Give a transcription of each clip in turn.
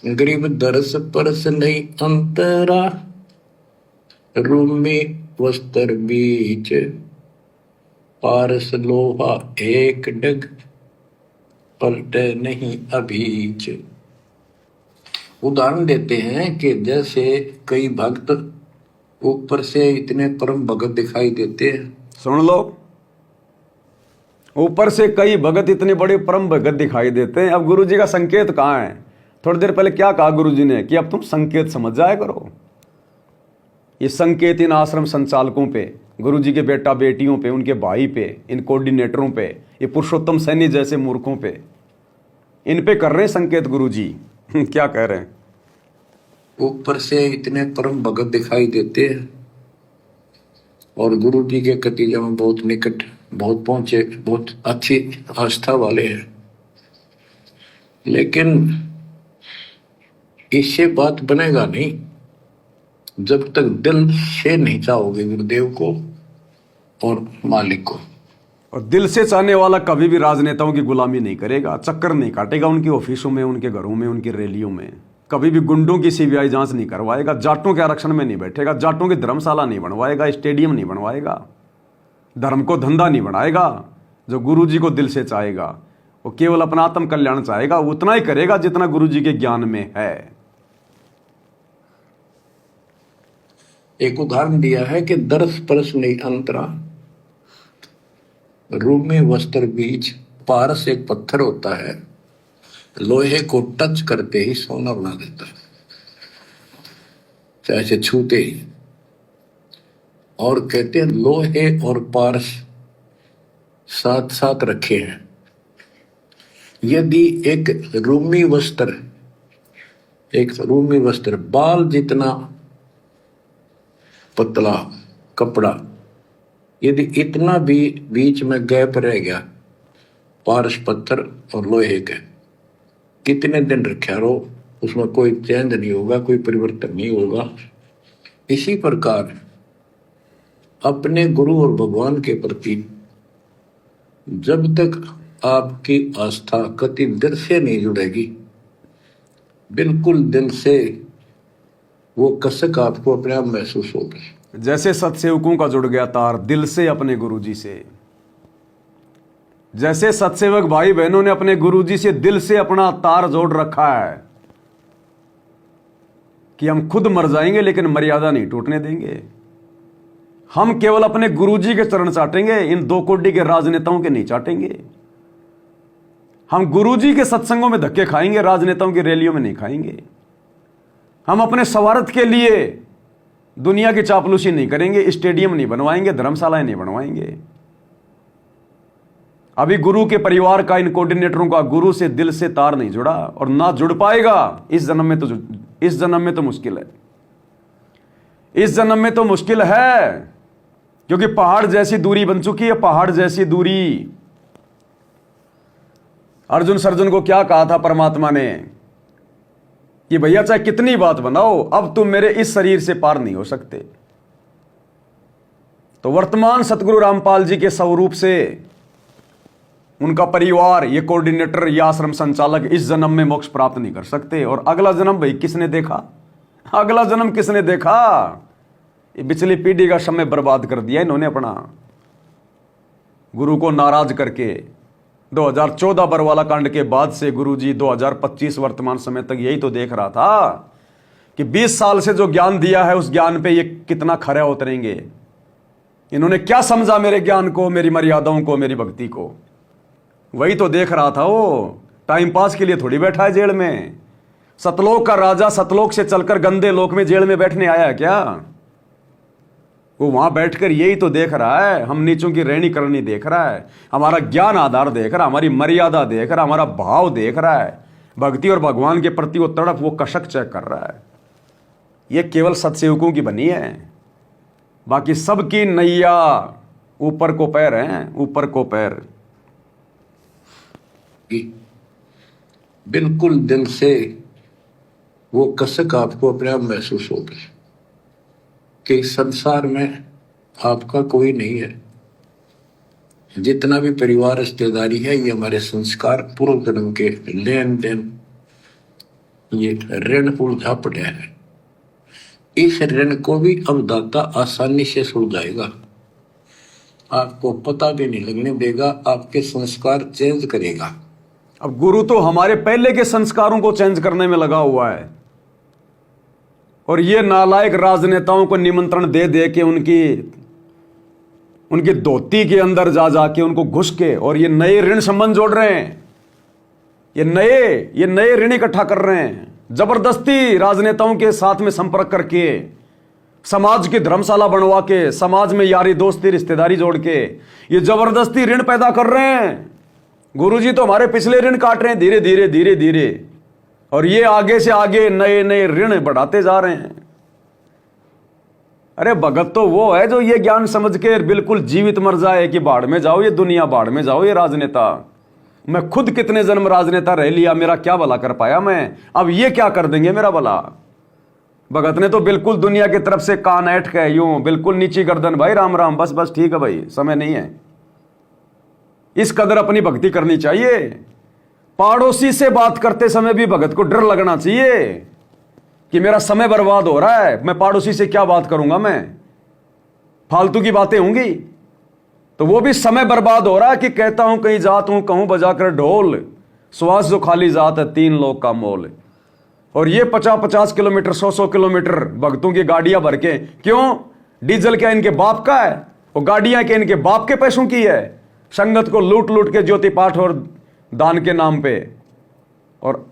गरीब दरस परस नहीं अंतरा, रूमी वस्त्र बीच, पारस लोहा एक डग, पलटे नहीं अभीच। उदाहरण देते हैं कि जैसे कई भक्त ऊपर से इतने परम भगत दिखाई देते हैं। सुन लो, ऊपर से कई भगत इतने बड़े परम भगत दिखाई देते हैं। अब गुरु जी का संकेत कहाँ है? थोड़ी देर पहले क्या कहा गुरु जी ने कि अब तुम संकेत समझ जाया करो। ये संकेत इन आश्रम संचालकों पे, गुरु जी के बेटा बेटियों पे, उनके भाई पे, इन कोऑर्डिनेटरों पे, ये पुरुषोत्तम सैनी जैसे मूर्खों पे, इन पे कर रहे हैं संकेत गुरु जी। क्या कह रहे हैं? ऊपर से इतने परम भगत दिखाई देते हैं और गुरु जी के कतीजा में बहुत निकट, बहुत पहुंचे, बहुत अच्छी आस्था वाले हैं, लेकिन इससे बात बनेगा नहीं जब तक दिल से नहीं चाहोगे गुरुदेव को और मालिक को। और दिल से चाहने वाला कभी भी राजनेताओं की गुलामी नहीं करेगा, चक्कर नहीं काटेगा उनकी ऑफिसों में, उनके घरों में, उनकी रैलियों में, कभी भी गुंडों की सीबीआई जांच नहीं करवाएगा, जाटों के आरक्षण में नहीं बैठेगा, जाटों की धर्मशाला नहीं बनवाएगा, स्टेडियम नहीं बनवाएगा, धर्म को धंधा नहीं बनाएगा। जो गुरु जी को दिल से चाहेगा वो केवल अपना आत्म कल्याण चाहेगा, उतना ही करेगा जितना गुरु जी के ज्ञान में है। एक उदाहरण दिया है कि दरस परस नहीं अंतरा, रूमी वस्त्र बीच, पारस एक पत्थर होता है, लोहे को टच करते ही सोना बना देता है, चाहे से छूते ही। और कहते हैं लोहे और पारस साथ साथ रखे हैं। यदि एक रूमी वस्त्र बाल जितना पतला कपड़ा, यदि इतना भी बीच में गैप रह गया पारस पत्थर और लोहे के, कितने दिन रखा रहो उसमें कोई चेंज नहीं होगा, कोई परिवर्तन नहीं होगा। इसी प्रकार अपने गुरु और भगवान के प्रति जब तक आपकी आस्था कति दिल से नहीं जुड़ेगी, बिल्कुल दिल से, वो कसक आपको अपने आप महसूस होगी। जैसे सत्सेवकों का जुड़ गया तार दिल से अपने गुरु जी से, जैसे सत्सेवक भाई बहनों ने अपने गुरु जी से दिल से अपना तार जोड़ रखा है कि हम खुद मर जाएंगे लेकिन मर्यादा नहीं टूटने देंगे। हम केवल अपने गुरुजी के चरण चाटेंगे, इन दो कोटि के राजनेताओं के नहीं चाटेंगे। हम गुरुजी के सत्संगों में धक्के खाएंगे, राजनेताओं की रैलियों में नहीं खाएंगे। हम अपने स्वार्थ के लिए दुनिया की चापलूसी नहीं करेंगे, स्टेडियम नहीं बनवाएंगे, धर्मशालाएं नहीं बनवाएंगे। अभी गुरु के परिवार का, इन कोऑर्डिनेटरों का गुरु से दिल से तार नहीं जुड़ा और ना जुड़ पाएगा इस जन्म में। तो मुश्किल है, इस जन्म में तो मुश्किल है, क्योंकि पहाड़ जैसी दूरी बन चुकी है, पहाड़ जैसी दूरी। अर्जुन सर्जन को क्या कहा था परमात्मा ने कि भैया चाहे कितनी बात बनाओ, अब तुम मेरे इस शरीर से पार नहीं हो सकते। तो वर्तमान सतगुरु रामपाल जी के स्वरूप से उनका परिवार, ये कोऑर्डिनेटर, ये आश्रम संचालक इस जन्म में मोक्ष प्राप्त नहीं कर सकते। और अगला जन्म भाई किसने देखा? अगला जन्म किसने देखा? ये पिछली पीढ़ी का समय बर्बाद कर दिया इन्होंने अपना, गुरु को नाराज करके। 2014 बरवाला कांड के बाद से गुरुजी 2025 वर्तमान समय तक यही तो देख रहा था कि 20 साल से जो ज्ञान दिया है उस ज्ञान पे ये कितना खरा उतरेंगे। इन्होंने क्या समझा मेरे ज्ञान को, मेरी मर्यादाओं को, मेरी भक्ति को? वही तो देख रहा था। वो टाइम पास के लिए थोड़ी बैठा है जेल में। सतलोक का राजा सतलोक से चलकर गंदे लोक में जेल में बैठने आया है क्या? वो वहां बैठकर यही तो देख रहा है, हम नीचों की रहनी करनी देख रहा है, हमारा ज्ञान आधार देख रहा है, हमारी मर्यादा देख रहा है, हमारा भाव देख रहा है, भक्ति और भगवान के प्रति वो तड़प, वो कशक चेक कर रहा है। ये केवल सत्सेवकों की बनी है, बाकी सबकी नैया ऊपर को पैर हैं, ऊपर को पैर। बिल्कुल दिल से वो कसक आपको अपने आप महसूस होगी कि संसार में आपका कोई नहीं है। जितना भी परिवार रिश्तेदारी है, ये हमारे संस्कार पूर्व जन्म के लेन देन ये ऋण उलझा पड़ा है। इस ऋण को भी अब दाता आसानी से सुलझाएगा, आपको पता भी नहीं लगने देगा, आपके संस्कार चेंज करेगा। अब गुरु तो हमारे पहले के संस्कारों को चेंज करने में लगा हुआ है, और ये नालायक राजनेताओं को निमंत्रण दे दे के उनकी धोती के अंदर जा जाके उनको घुस के और ये नए ऋण संबंध जोड़ रहे हैं। ये नए ऋण इकट्ठा कर रहे हैं, जबरदस्ती राजनेताओं के साथ में संपर्क करके, समाज की धर्मशाला बनवा के, समाज में यारी दोस्ती रिश्तेदारी जोड़ के ये जबरदस्ती ऋण पैदा कर रहे हैं। गुरुजी तो हमारे पिछले ऋण काट रहे हैं धीरे धीरे धीरे धीरे, और ये आगे से आगे नए नए ऋण बढ़ाते जा रहे हैं। अरे भगत तो वो है जो ये ज्ञान समझ के बिल्कुल जीवित मर जाए कि बाढ़ में जाओ ये दुनिया, बाढ़ में जाओ ये राजनेता। मैं खुद कितने जन्म राजनेता रह लिया, मेरा क्या भला कर पाया मैं, अब ये क्या कर देंगे मेरा भला। भगत ने तो बिल्कुल दुनिया की तरफ से कान ऐठ के यूं बिल्कुल नीची गर्दन, भाई राम राम, बस बस ठीक है भाई, समय नहीं है। इस कदर अपनी भक्ति करनी चाहिए। पड़ोसी से बात करते समय भी भगत को डर लगना चाहिए कि मेरा समय बर्बाद हो रहा है, मैं पड़ोसी से क्या बात करूंगा, मैं फालतू की बातें होंगी तो वो भी समय बर्बाद हो रहा है कि कहता हूं कहीं जात हूं कहूं बजाकर ढोल, श्वास जो खाली जात है 3 लोग का मोल। और ये 50-50 किलोमीटर 100-100 किलोमीटर भक्तों की गाड़ियां भर के, क्यों? डीजल क्या इनके बाप का है? वो गाड़ियां क्या इनके बाप के पैसों की है? संगत को लूट लूट के ज्योति पाठ और दान के नाम पे और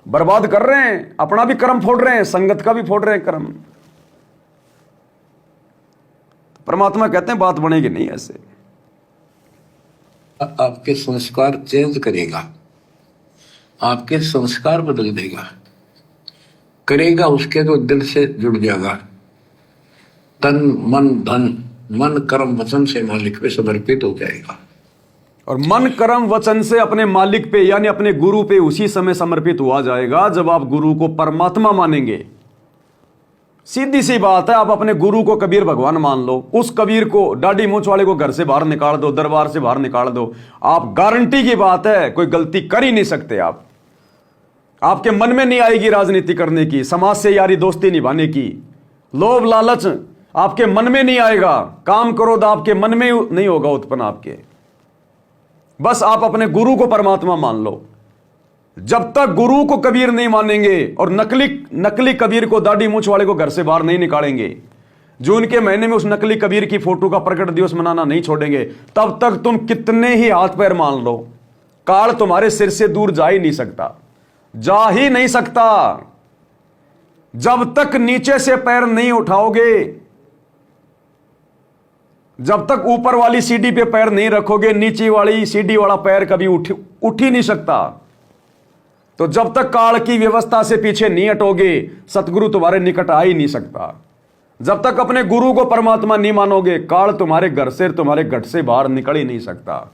बर्बाद कर रहे हैं, अपना भी कर्म फोड़ रहे हैं, संगत का भी फोड़ रहे हैं कर्म। परमात्मा कहते हैं बात बनेगी नहीं ऐसे। आपके संस्कार चेंज करेगा, आपके संस्कार बदल देगा, करेगा उसके तो दिल से जुड़ जाएगा। तन मन धन, मन कर्म वचन से मालिक पे समर्पित हो जाएगा। और मन कर्म वचन से अपने मालिक पे यानी अपने गुरु पे उसी समय समर्पित हुआ जाएगा जब आप गुरु को परमात्मा मानेंगे। सीधी सी बात है, आप अपने गुरु को कबीर भगवान मान लो, उस कबीर को दाढ़ी मूंछ वाले को घर से बाहर निकाल दो, दरबार से बाहर निकाल दो, आप गारंटी की बात है कोई गलती कर ही नहीं सकते। आप आपके मन में नहीं आएगी राजनीति करने की, समाज से यारी दोस्ती निभाने की, लोभ लालच आपके मन में नहीं आएगा, काम क्रोध आपके मन में नहीं होगा उत्पन्न आपके। बस आप अपने गुरु को परमात्मा मान लो। जब तक गुरु को कबीर नहीं मानेंगे और नकली कबीर को दाढ़ी मूंछ वाले को घर से बाहर नहीं निकालेंगे, जून के महीने में उस नकली कबीर की फोटो का प्रकट दिवस मनाना नहीं छोड़ेंगे, तब तक तुम कितने ही हाथ पैर मान लो, काल तुम्हारे सिर से दूर जा ही नहीं सकता, जा ही नहीं सकता। जब तक नीचे से पैर नहीं उठाओगे, जब तक ऊपर वाली सीढ़ी पे पैर नहीं रखोगे, नीचे वाली सीढ़ी वाला पैर कभी उठ ही नहीं सकता। तो जब तक काल की व्यवस्था से पीछे नहीं हटोगे, सतगुरु तुम्हारे निकट आ ही नहीं सकता। जब तक अपने गुरु को परमात्मा नहीं मानोगे, काल तुम्हारे घर से तुम्हारे गट से बाहर निकल ही नहीं सकता।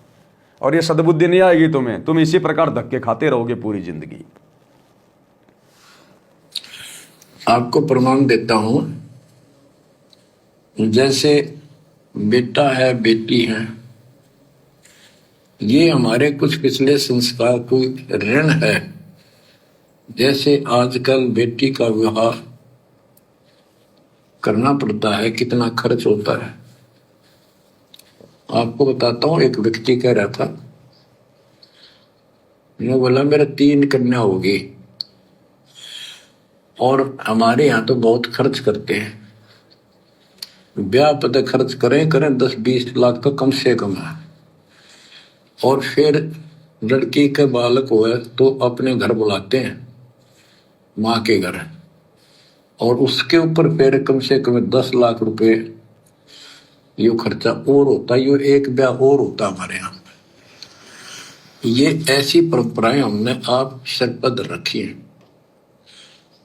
और ये सद्बुद्धि नहीं आएगी तुम्हें, तुम इसी प्रकार धक्के खाते रहोगे पूरी जिंदगी। आपको प्रमाण देता हूं, जैसे बेटा है बेटी है, ये हमारे कुछ पिछले संस्कार कोई ऋण है। जैसे आजकल बेटी का विवाह करना पड़ता है, कितना खर्च होता है। आपको बताता हूं, एक व्यक्ति कह रहा था, मैं बोला मेरा 3 कन्या होगी और हमारे यहाँ तो बहुत खर्च करते हैं, ब्याह पता खर्च करें 10-20 लाख तो कम से कम है। और फिर लड़की के बालक हुए तो अपने घर बुलाते हैं, माँ के घर, और उसके ऊपर फिर कम से कम 10 लाख रुपए ये खर्चा और होता है। ये एक ब्याह और होता हमारे यहाँ। ये ऐसी परंपराएं हमने आप सर पर रखी हैं।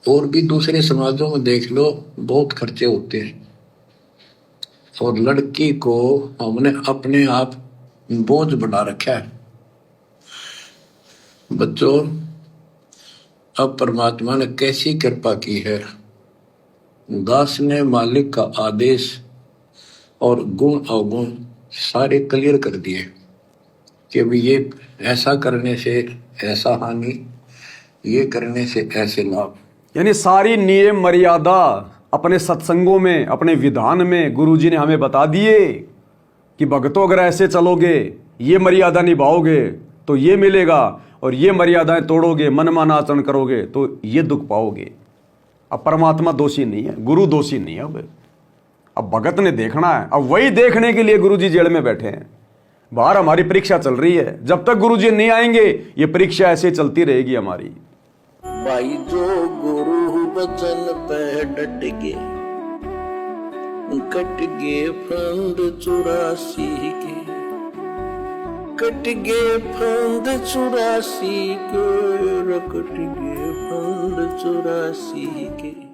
और भी दूसरे समाजों में देख लो, बहुत खर्चे होते हैं। और लड़की को हमने अपने आप बोझ बना रखा है। बच्चों, अब परमात्मा ने कैसी कृपा की है, दास ने मालिक का आदेश और गुण अवगुण सारे क्लियर कर दिए कि अब ये ऐसा करने से ऐसा हानि, ये करने से ऐसे लाभ। यानी सारी नियम मर्यादा अपने सत्संगों में, अपने विधान में गुरुजी ने हमें बता दिए कि भक्तों अगर ऐसे चलोगे, ये मर्यादा निभाओगे तो ये मिलेगा, और ये मर्यादाएं तोड़ोगे, मनमाना आचरण करोगे तो ये दुख पाओगे। अब परमात्मा दोषी नहीं है, गुरु दोषी नहीं है। अब भगत ने देखना है, अब वही देखने के लिए गुरुजी जेल में बैठे हैं। बाहर हमारी परीक्षा चल रही है, जब तक गुरुजी नहीं आएंगे ये परीक्षा ऐसे चलती रहेगी हमारी। भाई जो गुरु बचन पे डट गे, कट गे फंद 84 के, कट गे फंद 84 के, कट गे फंद 84 के।